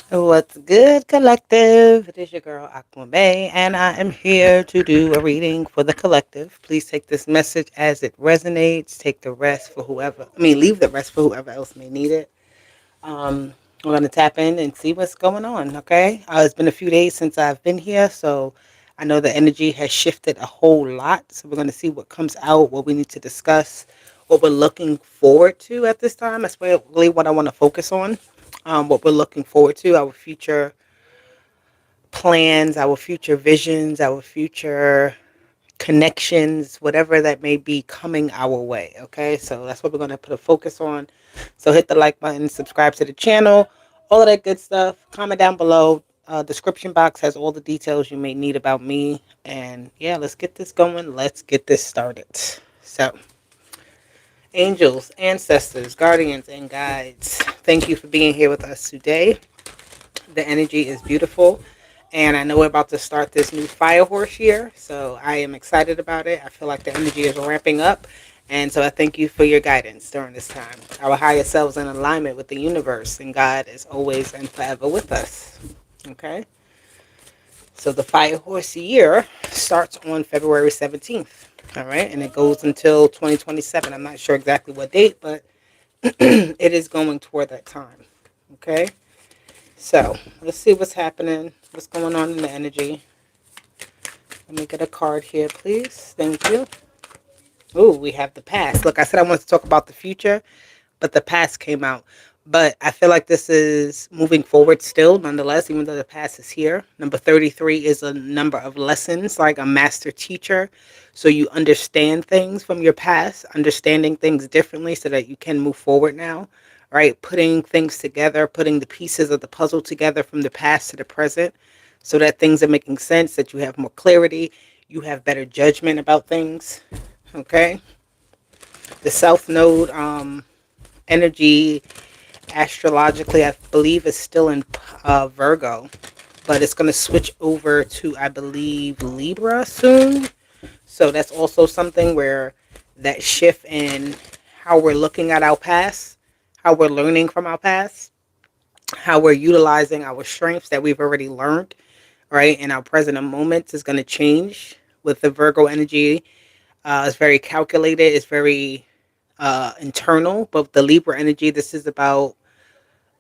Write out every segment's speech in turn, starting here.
What's good, collective? It is your girl, AquaMae, and I am here to do a reading for the collective. Please take this message as it resonates. Take the rest for whoever, leave the rest for whoever else may need it. We're going to tap in and see what's going on, okay? It's been a few days since I've been here, so I know the energy has shifted a whole lot. So we're going to see what comes out, what we need to discuss, what we're looking forward to at this time. That's really what I want to focus on. What we're looking forward to, our future plans, our future visions, our future connections, whatever that may be coming our way. Okay, so that's what we're going to put a focus on. So hit the like button, subscribe to the channel, all of that good stuff. Comment down below. Description box has all the details you may need about me. And yeah, let's get this going. Let's get this started. So, angels, ancestors, guardians, and guides, thank you for being here with us today. The energy is beautiful. And I know we're about to start this new fire horse year. So I am excited about it. I feel like the energy is ramping up. And so I thank you for your guidance during this time. Our higher selves in alignment with the universe. And God is always and forever with us. Okay? So the fire horse year starts on February 17th. All right? And it goes until 2027. I'm not sure exactly what date, but it is going toward that time. Okay? So let's see what's happening, what's going on in the energy. Let me get a card here, please. Thank you. Ooh, we have the past. Look, I said I wanted to talk about the future, but the past came out. But I feel like this is moving forward still, nonetheless, even though the past is here. Number 33 is a number of lessons, like a master teacher. So you understand things from your past, understanding things differently so that you can move forward now, right? Putting things together, putting the pieces of the puzzle together from the past to the present so that things are making sense, that you have more clarity, you have better judgment about things, okay? The South Node energy astrologically, I believe, is still in Virgo, but it's going to switch over to, I believe, Libra soon. So that's also something where that shift in how we're looking at our past, how we're learning from our past, how we're utilizing our strengths that we've already learned, right, in our present moments is going to change with the Virgo energy. It's very calculated. It's very internal. But the Libra energy, this is about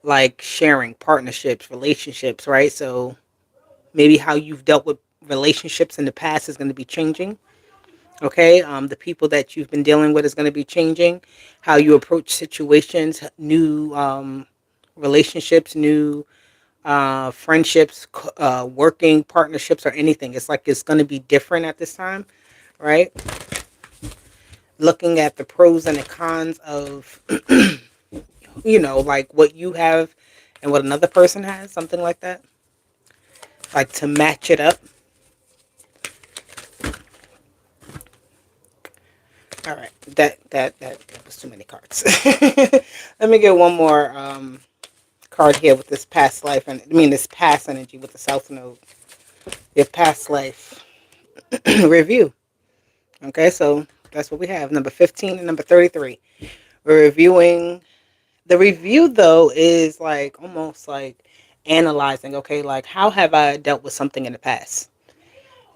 like sharing, partnerships, relationships, right? So maybe how you've dealt with relationships in the past is going to be changing. Okay, the people that you've been dealing with is going to be changing. How you approach situations, new relationships, new friendships, working partnerships, or anything. It's like it's going to be different at this time, right? Looking at the pros and the cons of, like what you have and what another person has, something like that. Like to match it up. All right, that was too many cards. Let me get one more card here with this past life, and this past energy with the South Node. Your past life review. Okay, so that's what we have. Number 15 and number 33. We're reviewing. The review though is like almost like analyzing. Okay, like how have I dealt with something in the past?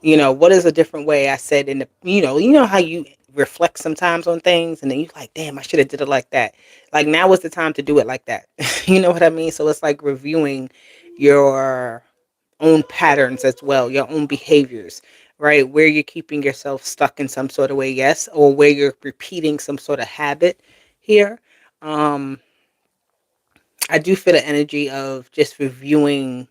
What is a different way I said in the, how you reflect sometimes on things and then you're like, damn, I should have did it like that. Like now is the time to do it like that. You know what I mean? So it's like reviewing your own patterns as well, your own behaviors, right? Where you're keeping yourself stuck in some sort of way, yes, or where you're repeating some sort of habit here. Um, I do feel the energy of just reviewing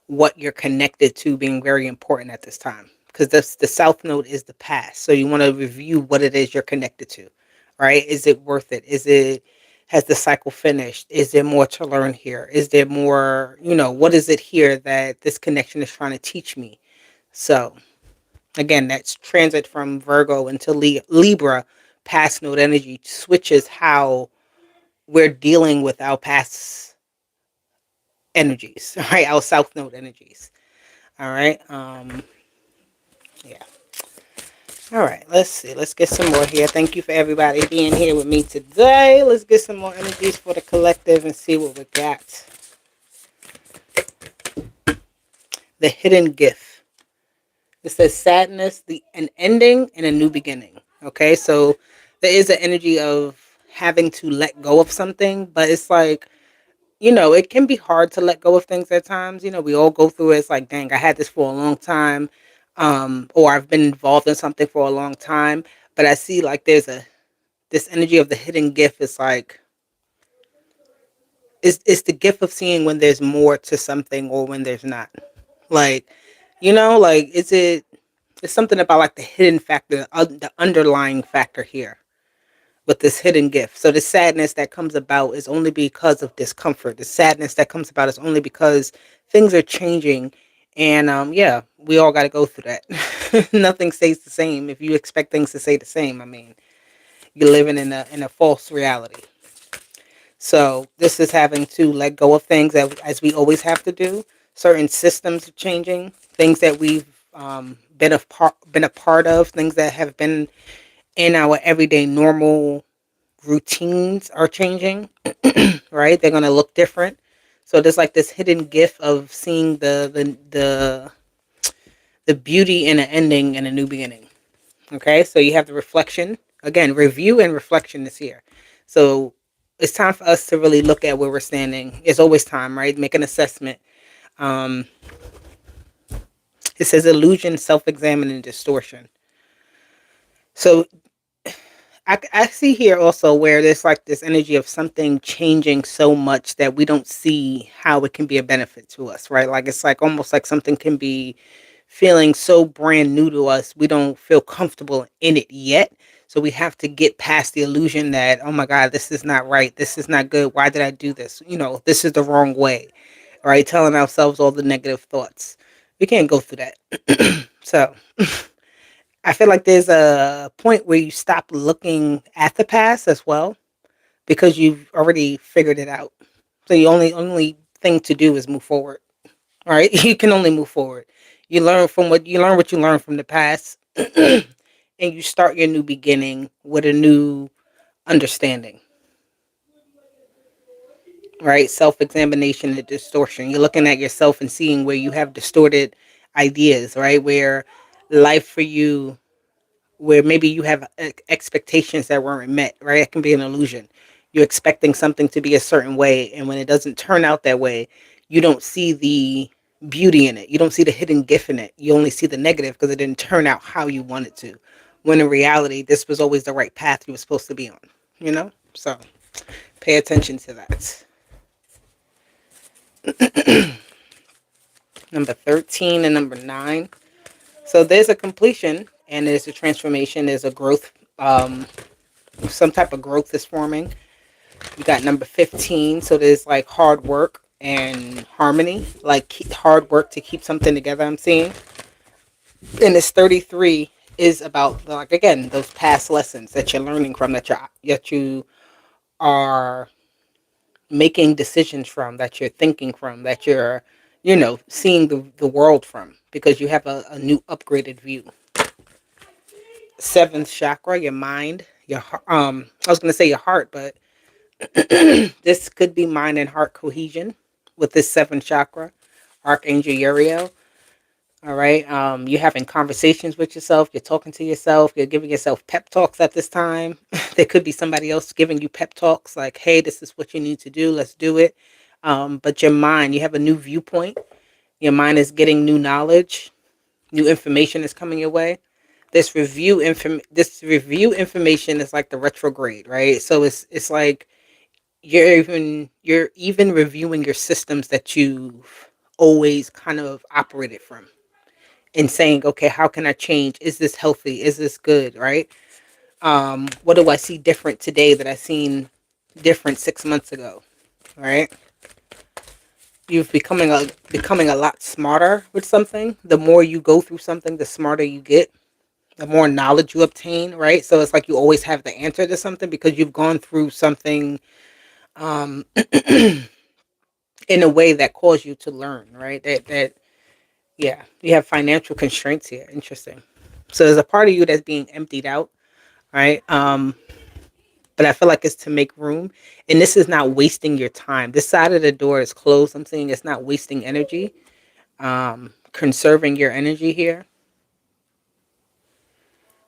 what you're connected to being very important at this time, because the South Node is the past, so you want to review what it is you're connected to, right? Is it worth it? Has the cycle finished? Is there more to learn here? Is there more, what is it here that this connection is trying to teach me? So again, that's transit from Virgo into Libra. Past node energy switches how we're dealing with our past energies, right? Our South Node energies. All right. Yeah. All right. Let's see. Let's get some more here. Thank you for everybody being here with me today. Let's get some more energies for the collective and see what we got. the hidden gift. It says sadness, an ending and a new beginning. Okay, so there is an energy of having to let go of something, but it's like, it can be hard to let go of things at times. We all go through it. It's like, dang, I had this for a long time, or I've been involved in something for a long time. But I see like there's this energy of the hidden gift. It's like it's the gift of seeing when there's more to something or when there's not. Like, like it's something about like the hidden factor, the underlying factor here with this hidden gift. So the sadness that comes about is only because of discomfort. The sadness that comes about is only because things are changing. And yeah, we all got to go through that. Nothing stays the same. If you expect things to stay the same, I mean, you're living in a false reality. So this is having to let go of things as we always have to do. Certain systems are changing. Things that we've been a part of. Things that have been in our everyday normal routines are changing. Right? They're gonna look different. So there's like this hidden gift of seeing the beauty in an ending and a new beginning. Okay, so you have the reflection. Again, review and reflection is here. So it's time for us to really look at where we're standing. It's always time, right? Make an assessment. Um, it says illusion, self-examine, and distortion. So I see here also where there's like this energy of something changing so much that we don't see how it can be a benefit to us, right? Like it's like almost like something can be feeling so brand new to us, we don't feel comfortable in it yet. So we have to get past the illusion that, oh my God, this is not right. This is not good. Why did I do this? This is the wrong way, right? Telling ourselves all the negative thoughts. We can't go through that. So I feel like there's a point where you stop looking at the past as well because you've already figured it out. So the only thing to do is move forward. All right, you can only move forward. You learn from the past, and you start your new beginning with a new understanding. Right, self-examination and distortion. You're looking at yourself and seeing where you have distorted ideas. Right, where life for you, where maybe you have expectations that weren't met. Right, it can be an illusion. You're expecting something to be a certain way, and when it doesn't turn out that way, you don't see the beauty in it. You don't see the hidden gift in it. You only see the negative because it didn't turn out how you wanted to. When in reality, this was always the right path you were supposed to be on. So pay attention to that. Number 13 and number 9. So there's a completion and there's a transformation. There's a growth. Some type of growth is forming. You got number 15. So there's like hard work and harmony, like hard work to keep something together, I'm seeing. And this 33 is about, like, again, those past lessons that you're learning from, that you are making decisions from, that you're thinking from, that you're, seeing the world from, because you have a new upgraded view. Seventh chakra, your mind, I was going to say your heart, but this could be mind and heart cohesion with this seventh chakra, Archangel Uriel. All right. You're having conversations with yourself. You're talking to yourself. You're giving yourself pep talks at this time. There could be somebody else giving you pep talks like, hey, this is what you need to do. Let's do it. But your mind, you have a new viewpoint. Your mind is getting new knowledge. New information is coming your way. This review information is like the retrograde, right? So it's like you're even reviewing your systems that you've always kind of operated from, and saying, okay, how can I change? Is this healthy? Is this good? Right? What do I see different today that I seen different 6 months ago? Right? You've becoming a lot smarter with something. The more you go through something, the smarter you get. The more knowledge you obtain, right? So it's like you always have the answer to something because you've gone through something um, in a way that caused you to learn, right? That yeah, you have financial constraints here. Interesting. So there's a part of you that's being emptied out, right? But I feel like it's to make room, and this is not wasting your time. This side of the door is closed. I'm saying it's not wasting energy, conserving your energy here.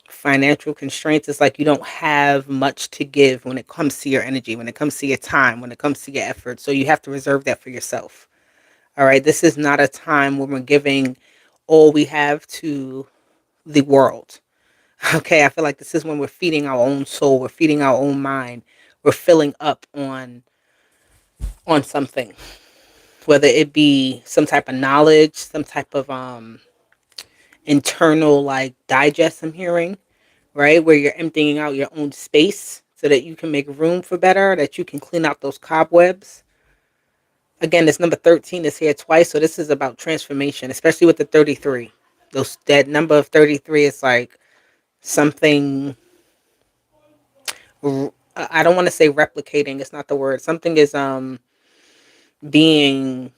Financial constraints is like you don't have much to give when it comes to your energy, when it comes to your time, when it comes to your effort. So you have to reserve that for yourself. All right. This is not a time when we're giving all we have to the world. Okay. I feel like this is when we're feeding our own soul. We're feeding our own mind. We're filling up on something, whether it be some type of knowledge, some type of internal like digest I'm hearing, right? Where you're emptying out your own space so that you can make room for better, that you can clean out those cobwebs. Again, this number 13 is here twice, so this is about transformation, especially with the 33. That number of 33 is like something, I don't want to say replicating, it's not the word. Something is being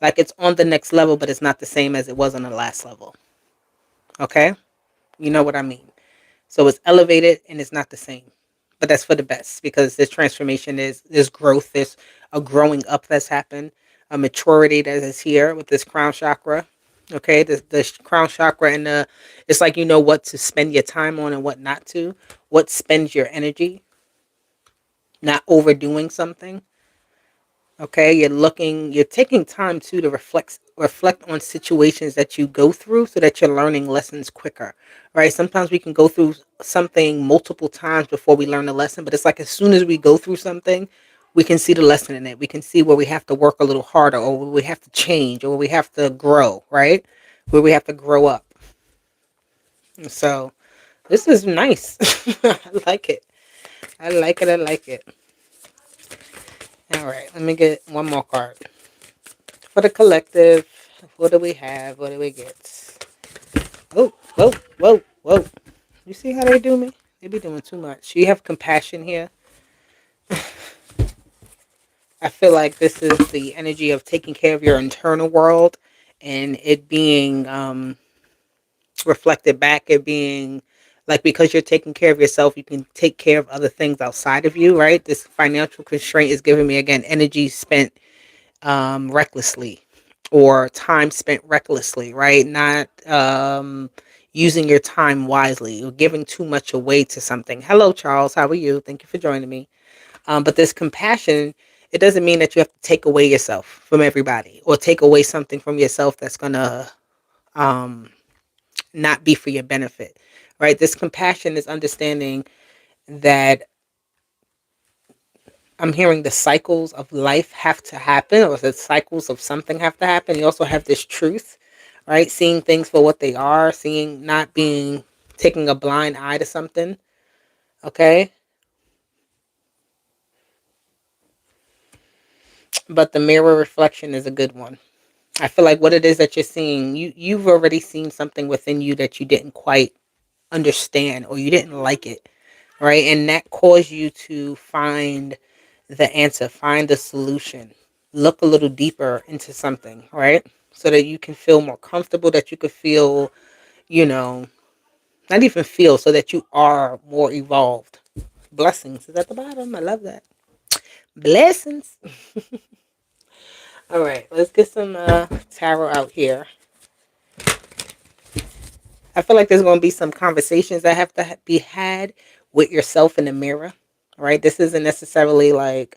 like it's on the next level, but it's not the same as it was on the last level. Okay? You know what I mean? So it's elevated and it's not the same. But that's for the best because this transformation is there's growth, there's a growing up that's happened, a maturity that is here with this crown chakra. Okay, the crown chakra and the it's like you know what to spend your time on and what not to, what spends your energy, not overdoing something. Okay, you're taking time too to reflect on situations that you go through so that you're learning lessons quicker. Right? Sometimes we can go through something multiple times before we learn a lesson, but it's like as soon as we go through something, we can see the lesson in it. We can see where we have to work a little harder or where we have to change or where we have to grow, right? Where we have to grow up. So this is nice. I like it. I like it. I like it. All right, let me get one more card. For the collective, what do we have? What do we get? Oh, whoa, whoa, whoa. You see how they do me? They be doing too much. You have compassion here. I feel like this is the energy of taking care of your internal world and it being reflected back. It being like because you're taking care of yourself, you can take care of other things outside of you, right? This financial constraint is giving me, again, energy spent recklessly or time spent recklessly, right? Not using your time wisely or giving too much away to something. Hello, Charles. How are you? Thank you for joining me. But this compassion, it doesn't mean that you have to take away yourself from everybody or take away something from yourself that's going to not be for your benefit, right? This compassion is understanding that I'm hearing the cycles of life have to happen, or the cycles of something have to happen. You also have this truth, right? Seeing things for what they are, seeing, not being, taking a blind eye to something, okay? But the mirror reflection is a good one. I feel like what it is that you're seeing, you've already seen something within you that you didn't quite understand or you didn't like it, right? And that caused you to find the answer, find the solution, look a little deeper into something, right? So that you can feel more comfortable, that you could feel, you know, not even feel, so that you are more evolved. Blessings is at the bottom. I love that. Blessings. All right, let's get some tarot out here. I feel like there's going to be some conversations that have to be had with yourself in the mirror, right? This isn't necessarily like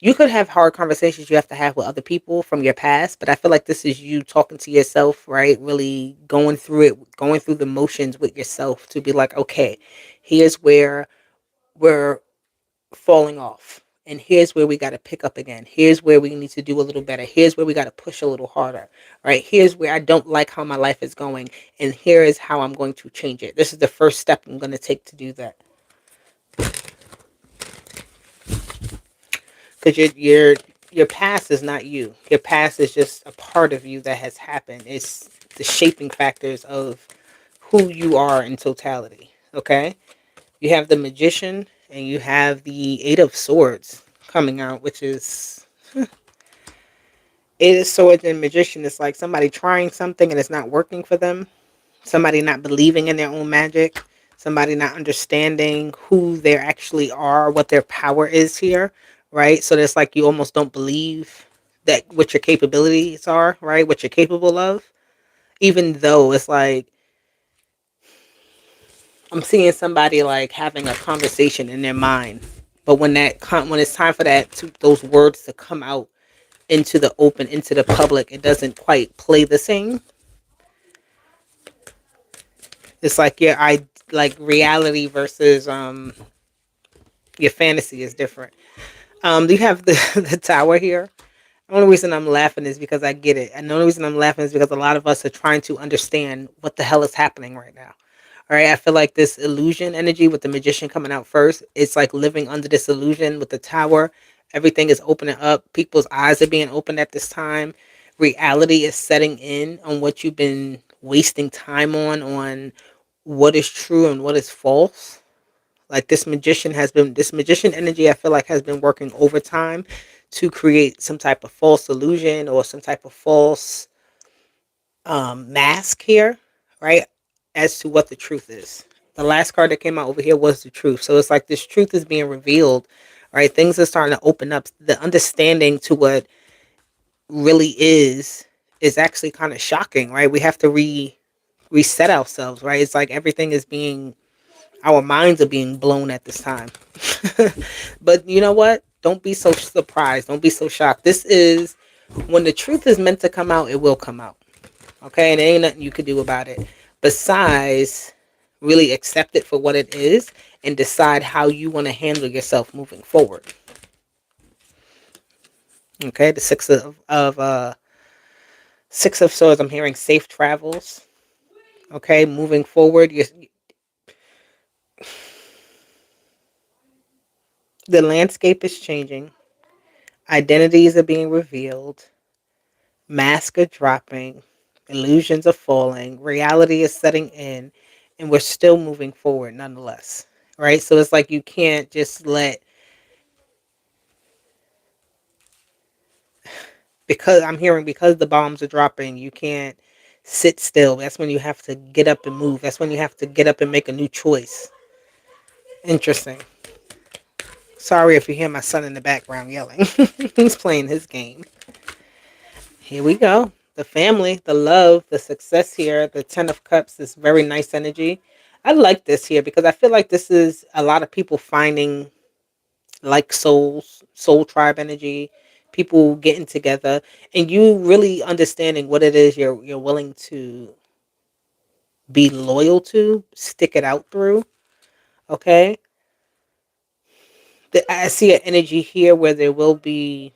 you could have hard conversations you have to have with other people from your past, but I feel like this is you talking to yourself, right? Really going through it, going through the motions with yourself to be like, okay, here's where we're falling off. And here's where we got to pick up again. Here's where we need to do a little better. Here's where we got to push a little harder, right? Here's where I don't like how my life is going. And here is how I'm going to change it. This is the first step I'm going to take to do that. Because your past is not you. Your past is just a part of you that has happened. It's the shaping factors of who you are in totality. Okay? You have the Magician and you have the Eight of Swords coming out, which is Eight of Swords and Magician is like somebody trying something and it's not working for them. Somebody not believing in their own magic. Somebody not understanding who they actually are, what their power is here, right? So it's like you almost don't believe that what your capabilities are, right? What you're capable of. Even though it's like I'm seeing somebody like having a conversation in their mind, but when it's time for those words to come out into the open, into the public, it doesn't quite play the same. It's like like reality versus your fantasy is different. Do you have the the tower here? The only reason I'm laughing is because I get it. And the only reason I'm laughing is because a lot of us are trying to understand what the hell is happening right now. All right. I feel like this illusion energy with the magician coming out first, it's like living under this illusion with the tower. Everything is opening up. People's eyes are being opened at this time. Reality is setting in on what you've been wasting time on what is true and what is false. Like this magician energy, I feel like has been working overtime to create some type of false illusion or some type of false mask here, right? As to what the truth is. The last card that came out over here was the truth. So it's like this truth is being revealed, right? Things are starting to open up. The understanding to what really is actually kind of shocking, right? We have to reset ourselves, right? It's like everything is being our minds are being blown at this time. But you know what? Don't be so surprised. Don't be so shocked. This is when the truth is meant to come out, it will come out. Okay? And there ain't nothing you could do about it. Besides, really accept it for what it is and decide how you want to handle yourself moving forward. Okay, the six of swords. I'm hearing safe travels. Okay, moving forward, the landscape is changing. Identities are being revealed. Masks are dropping. Illusions are falling. Reality is setting in. And we're still moving forward nonetheless. Right? So it's like you can't just because the bombs are dropping, you can't sit still. That's when you have to get up and move. That's when you have to get up and make a new choice. Interesting. Sorry if you hear my son in the background yelling. He's playing his game. Here we go. The family, the love, the success here, the Ten of Cups, this very nice energy. I like this here because I feel like this is a lot of people finding like soul tribe energy, people getting together, and you really understanding what it is you're willing to be loyal to, stick it out through. Okay, I see an energy here where there will be.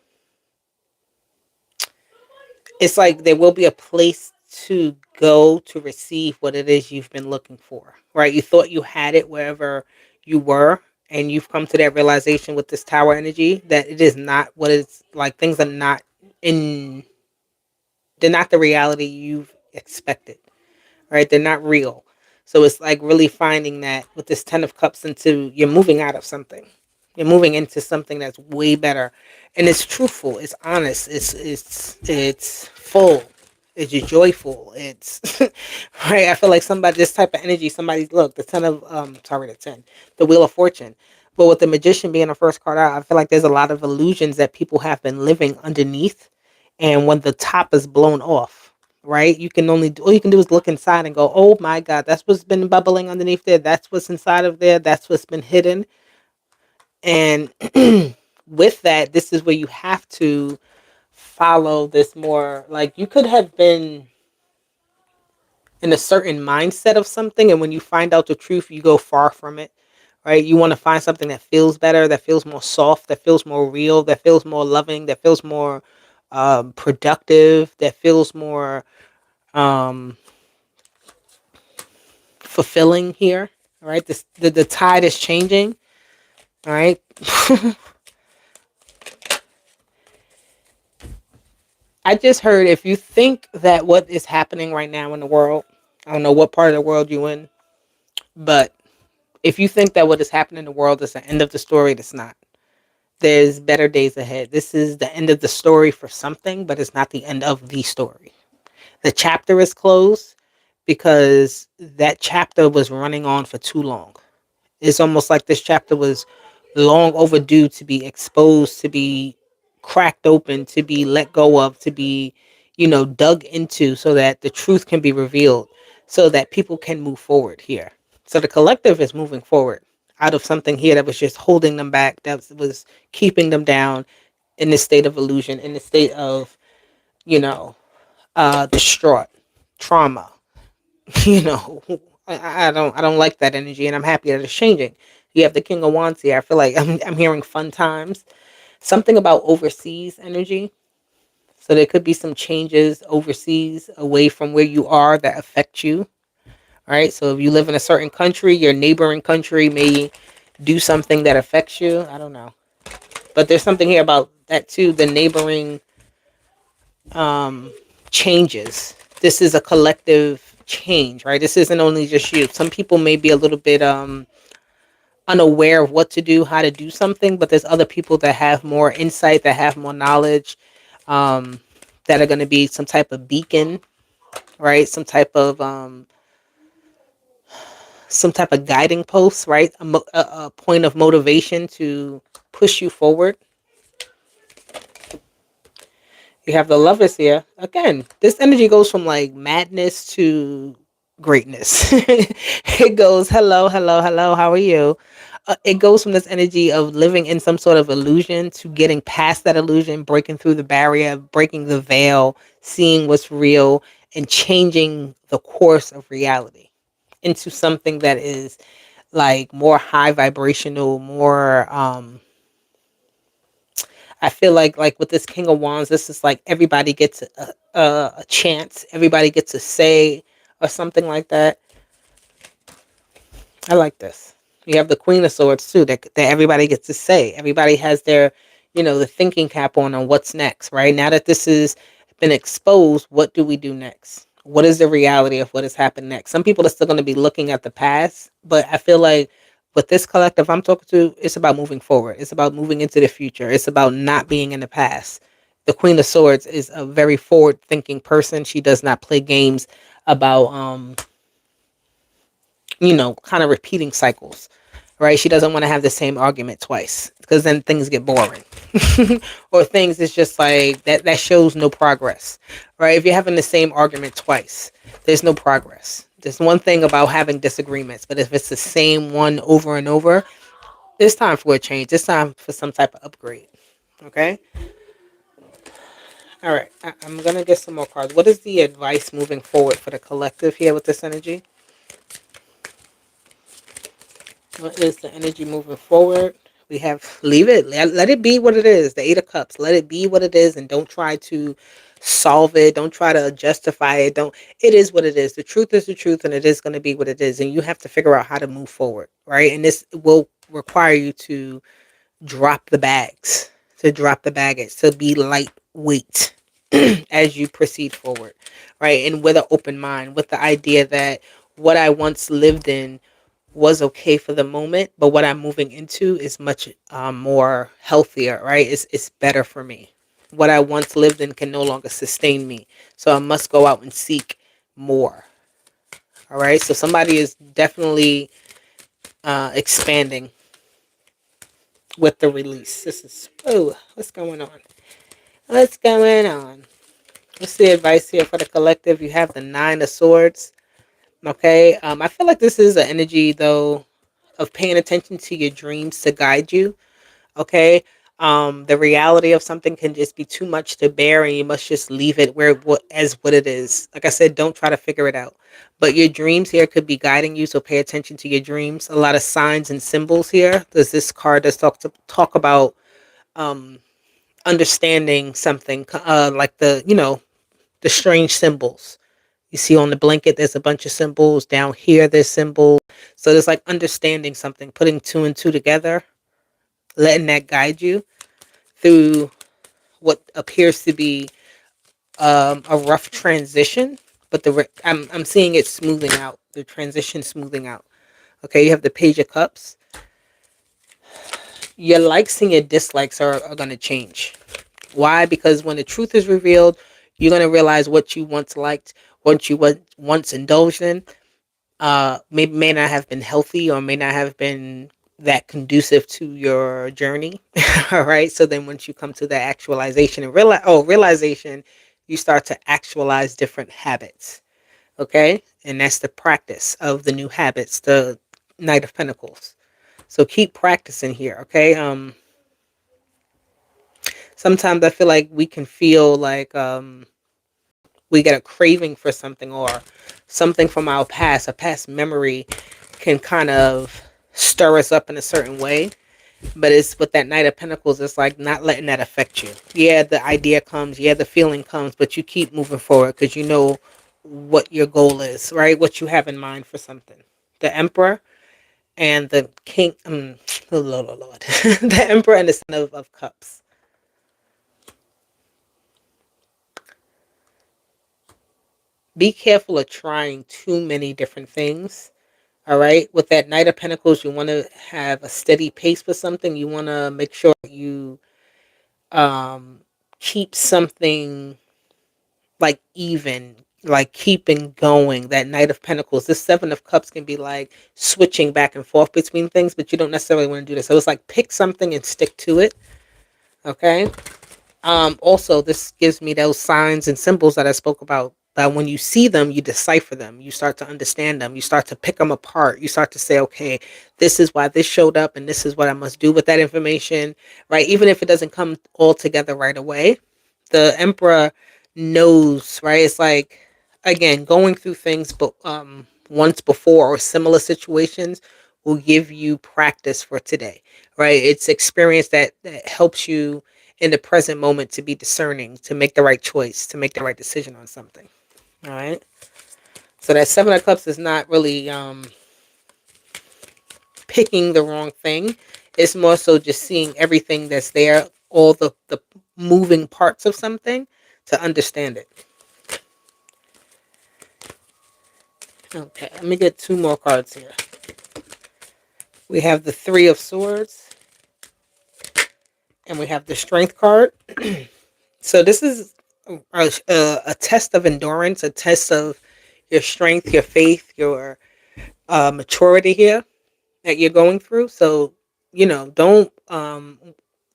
It's like there will be a place to go to receive what it is you've been looking for, right? You thought you had it wherever you were, and you've come to that realization with this tower energy that it is not what it's like. Things are not in, they're not the reality you've expected, right? They're not real. So it's like really finding that with this Ten of Cups into you're moving out of something. You're moving into something that's way better. And it's truthful, it's honest, it's full, it's joyful, it's right. I feel like somebody this type of energy, somebody's look, the ten of sorry, the ten, the Wheel of Fortune. But with the Magician being the first card out, I feel like there's a lot of illusions that people have been living underneath. And when the top is blown off, right? You can only all you can do is look inside and go, "Oh my God, that's what's been bubbling underneath there. That's what's inside of there. That's what's been hidden." And with that, this is where you have to follow this more. Like you could have been in a certain mindset of something, and when you find out the truth, you go far from it. Right? You want to find something that feels better, that feels more soft, that feels more real, that feels more loving, that feels more productive, that feels more um, fulfilling here. All right, the tide is changing. All right. I just heard if you think that what is happening right now in the world, I don't know what part of the world you're in, but if you think that what is happening in the world is the end of the story, it's not. There's better days ahead. This is the end of the story for something, but it's not the end of the story. The chapter is closed because that chapter was running on for too long. It's almost like this chapter was long overdue to be exposed, to be cracked open, to be let go of, to be, dug into, so that the truth can be revealed, so that people can move forward here. So the collective is moving forward out of something here that was just holding them back, that was keeping them down in this state of illusion, in the state of, you know, distraught, trauma. you know, I don't like that energy, and I'm happy that it's changing. You have the King of Wands here. I feel like I'm hearing fun times. Something about overseas energy. So there could be some changes overseas, away from where you are, that affect you. All right. So if you live in a certain country, your neighboring country may do something that affects you. I don't know. But there's something here about that too. The neighboring changes. This is a collective change, right? This isn't only just you. Some people may be a little bit unaware of what to do, how to do something, but there's other people that have more insight, that have more knowledge, that are going to be some type of beacon, right? Some type of guiding post, right? A point of motivation to push you forward. You have the Lovers here. Again, this energy goes from like madness to greatness. It goes, hello, hello, hello, how are you? It goes from this energy of living in some sort of illusion to getting past that illusion, breaking through the barrier, breaking the veil, seeing what's real, and changing the course of reality into something that is like more high vibrational, more I feel like with this King of Wands, this is like everybody gets a chance, everybody gets a say, or something like that. I like this. You have the Queen of Swords too, that everybody gets to say. Everybody has their, the thinking cap on what's next, right? Now that this has been exposed, what do we do next? What is the reality of what has happened next? Some people are still going to be looking at the past, but I feel like with this collective I'm talking to, it's about moving forward. It's about moving into the future. It's about not being in the past. The Queen of Swords is a very forward thinking person. She does not play games about kind of repeating cycles, right? She doesn't want to have the same argument twice, because then things get boring. Or things is just like that shows no progress, right? If you're having the same argument twice, there's no progress. There's one thing about having disagreements, but if it's the same one over and over, it's time for a change. It's time for some type of upgrade. Okay. All right. I'm gonna get some more cards. What is the advice moving forward for the collective here with this energy? What is the energy moving forward? We have leave it. Let it be what it is. The Eight of Cups. Let it be what it is, and don't try to solve it. Don't try to justify it. Don't. It is what it is. The truth is the truth, and it is going to be what it is. And you have to figure out how to move forward, right? And this will require you to drop the bags, to drop the baggage, to be lightweight as you proceed forward, right? And with an open mind, with the idea that what I once lived in was okay for the moment, but what I'm moving into is much more healthier, right? It's better for me. What I once lived in can no longer sustain me, so I must go out and seek more. All right, so somebody is definitely expanding with the release. This is what's going on? What's going on? What's the advice here for the collective? You have the Nine of Swords. Okay, I feel like this is an energy though of paying attention to your dreams to guide you. Okay, the reality of something can just be too much to bear, and you must just leave it where as what it is. Like I said, don't try to figure it out. But your dreams here could be guiding you, so pay attention to your dreams. A lot of signs and symbols here. Does this card does talk about um understanding something, like the strange symbols. You see on the blanket, there's a bunch of symbols. Down here, there's symbols. So there's like understanding something, putting two and two together, letting that guide you through what appears to be a rough transition. But I'm seeing it smoothing out. The transition smoothing out. Okay, you have the Page of Cups. Your likes and your dislikes are going to change. Why? Because when the truth is revealed, you're going to realize what you once liked, what you once indulged in, may not have been healthy, or may not have been that conducive to your journey. All right. So then once you come to the actualization and realization, you start to actualize different habits. Okay. And that's the practice of the new habits, the Knight of Pentacles. So keep practicing here. Okay. Sometimes I feel like we can feel like, we get a craving for something, or something from our past, a past memory can kind of stir us up in a certain way. But it's with that Knight of Pentacles, it's like not letting that affect you. Yeah, the idea comes, yeah, the feeling comes, but you keep moving forward because you know what your goal is, right? What you have in mind for something. The Emperor and the King, oh Lord, the Emperor and the Son of Cups. Be careful of trying too many different things. All right. With that Knight of Pentacles, you want to have a steady pace with something. You want to make sure you um, keep something like even, like keeping going. That Knight of Pentacles, this Seven of Cups can be like switching back and forth between things, but you don't necessarily want to do this. So it's like pick something and stick to it. Okay. Also, this gives me those signs and symbols that I spoke about. That when you see them, you decipher them. You start to understand them. You start to pick them apart. You start to say, okay, this is why this showed up, and this is what I must do with that information, right? Even if it doesn't come all together right away, the Emperor knows, right? It's like, again, going through things, but once before or similar situations will give you practice for today, right? It's experience that helps you in the present moment to be discerning, to make the right choice, to make the right decision on something. All right. So that Seven of Cups is not really picking the wrong thing. It's more so just seeing everything that's there, all the moving parts of something to understand it. Okay, let me get two more cards here. We have the Three of Swords and we have the Strength card. So this is a test of endurance, a test of your strength, your faith, your maturity here that you're going through. So, don't,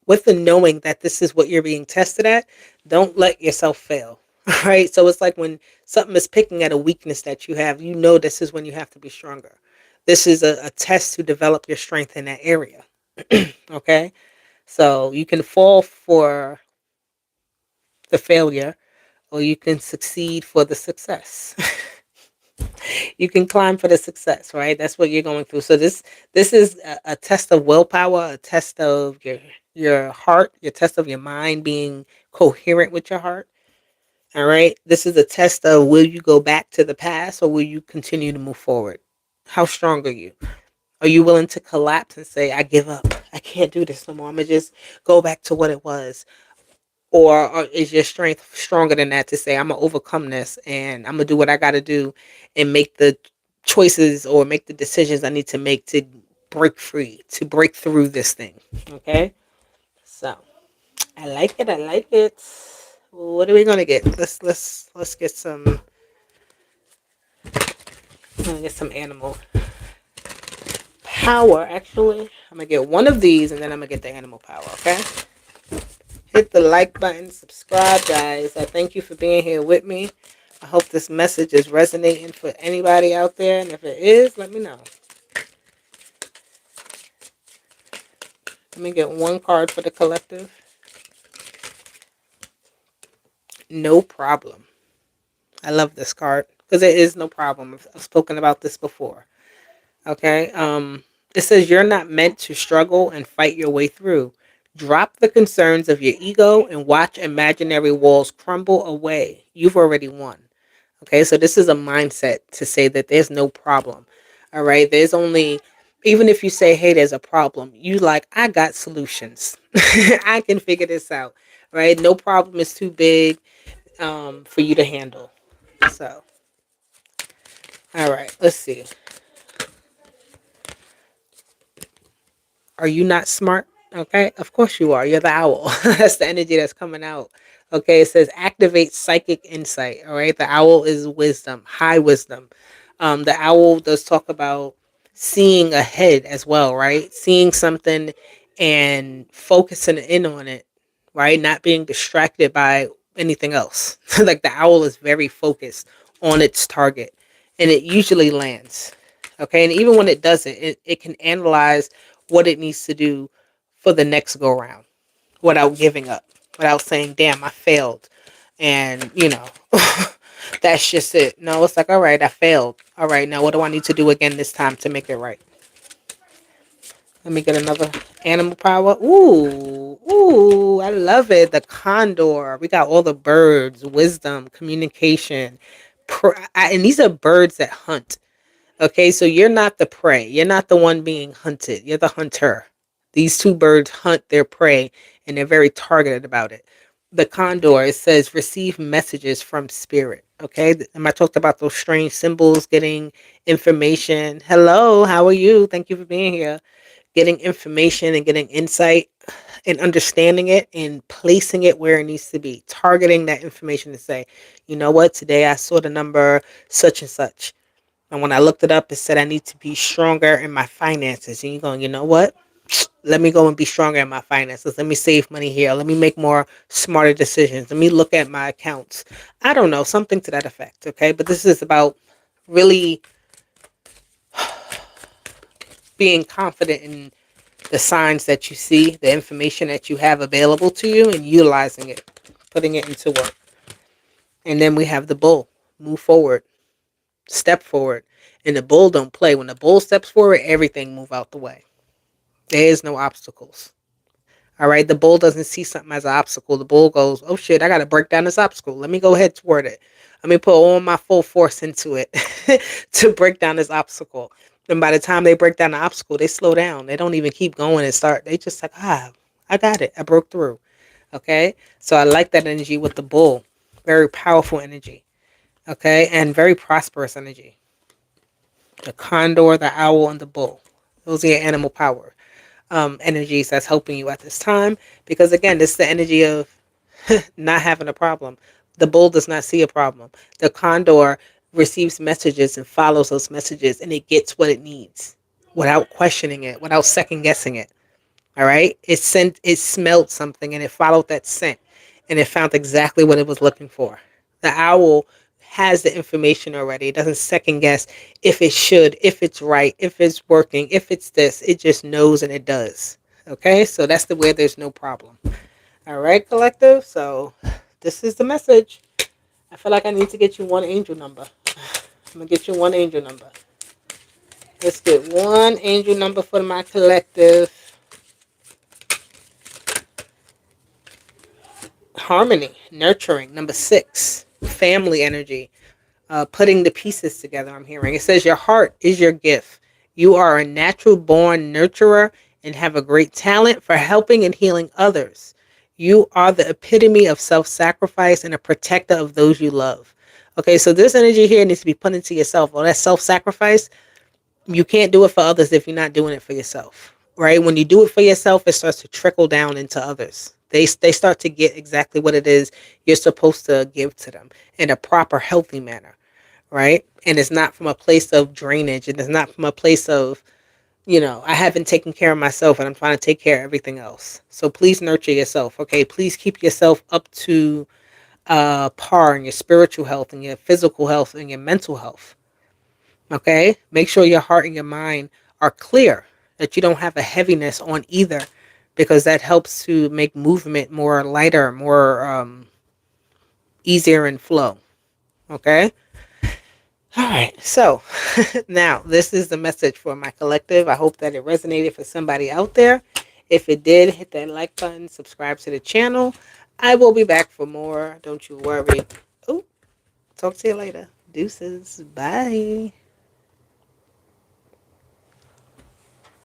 with the knowing that this is what you're being tested at, don't let yourself fail. Right. So it's like when something is picking at a weakness that you have, this is when you have to be stronger. This is a test to develop your strength in that area. Okay. So you can fall for the failure or you can succeed for the success. You can climb for the success, right? That's what you're going through. So this is a test of willpower, a test of your heart, your test of your mind being coherent with your heart. All right. This is a test of, will you go back to the past or will you continue to move forward? How strong are you? Are you willing to collapse and say, I give up. I can't do this no more. I'm gonna just go back to what it was. Or is your strength stronger than that to say, I'm going to overcome this and I'm going to do what I got to do and make the choices or make the decisions I need to make to break free, to break through this thing. Okay. So I like it. I like it. What are we going to get? Let's get some, I'm going to get some animal power. Actually, I'm going to get one of these and then I'm going to get the animal power. Okay. Hit the like button, subscribe, guys. I thank you for being here with me. I hope this message is resonating for anybody out there. And if it is, let me know. Let me get one card for the collective. No problem. I love this card because it is no problem. I've spoken about this before. Okay. It says you're not meant to struggle and fight your way through. Drop the concerns of your ego and watch imaginary walls crumble away. You've already won. Okay, so this is a mindset to say that there's no problem. All right, there's only, even if you say, hey, there's a problem, you like, I got solutions. I can figure this out. Right, no problem is too big for you to handle. So, all right, let's see. Are you not smart? Okay, of course you are. You're the owl. That's the energy that's coming out. Okay, it says activate psychic insight. All right, the owl is wisdom, high wisdom. The owl does talk about seeing ahead as well, right? Seeing something and focusing in on it, right? Not being distracted by anything else. Like the owl is very focused on its target and it usually lands. Okay. And even when it doesn't, it can analyze what it needs to do for the next go round without giving up, without saying, damn, I failed. And, that's just it. No, it's like, all right, I failed. All right, now what do I need to do again this time to make it right? Let me get another animal power. Ooh, I love it. The condor. We got all the birds, wisdom, communication. And these are birds that hunt. Okay, so you're not the prey. You're not the one being hunted. You're the hunter. These two birds hunt their prey and they're very targeted about it. The condor, it says receive messages from spirit. Okay, and I talked about those strange symbols, getting information. Hello, how are you? Thank you for being here. Getting information and getting insight and understanding it and placing it where it needs to be. Targeting that information to say, you know what, today I saw the number such and such. And when I looked it up, it said I need to be stronger in my finances. And you're going, you know what? Let me go and be stronger in my finances. Let me save money here. Let me make more smarter decisions. Let me look at my accounts. I don't know, something to that effect. Okay. But this is about really being confident in the signs that you see, the information that you have available to you, and utilizing it, putting it into work. And then we have the bull. Move forward, step forward. And the bull don't play. When the bull steps forward, everything move out the way. There is no obstacles. All right. The bull doesn't see something as an obstacle. The bull goes, oh shit, I got to break down this obstacle. Let me go ahead toward it. Let me put all my full force into it to break down this obstacle. And by the time they break down the obstacle, they slow down. They don't even keep going and start. They just like, I got it. I broke through. Okay. So I like that energy with the bull. Very powerful energy. Okay. And very prosperous energy. The condor, the owl, and the bull. Those are your animal power energies that's helping you at this time. Because again, this is the energy of not having a problem. The bull does not see a problem. The condor receives messages and follows those messages and it gets what it needs without questioning it, without second guessing it. All right. It smelled something and it followed that scent and it found exactly what it was looking for. The owl has the information already. It doesn't second guess if it should, if it's right, if it's working, if it's this. It just knows and it does. Okay. So that's the way there's no problem. All right, collective. So this is the message. I feel like I need to get you one angel number. I'm going to get you one angel number. Let's get one angel number for my collective. Harmony, nurturing. Number 6, family energy. Putting the pieces together, I'm hearing. It says your heart is your gift. You are a natural born nurturer and have a great talent for helping and healing others. You are the epitome of self-sacrifice and a protector of those you love. Okay, so this energy here needs to be put into yourself. Well, that self-sacrifice, you can't do it for others if you're not doing it for yourself, right? When you do it for yourself, it starts to trickle down into others. They start to get exactly what it is you're supposed to give to them in a proper, healthy manner, right? And it's not from a place of drainage. And it's not from a place of, I haven't taken care of myself and I'm trying to take care of everything else. So please nurture yourself, okay? Please keep yourself up to par in your spiritual health and your physical health and your mental health. Okay, make sure your heart and your mind are clear, that you don't have a heaviness on either, because that helps to make movement more lighter, more easier in flow. Okay. All right. So now this is the message for my collective. I hope that it resonated for somebody out there. If it did, hit that like button, subscribe to the channel. I will be back for more. Don't you worry. Oh, talk to you later. Deuces. Bye.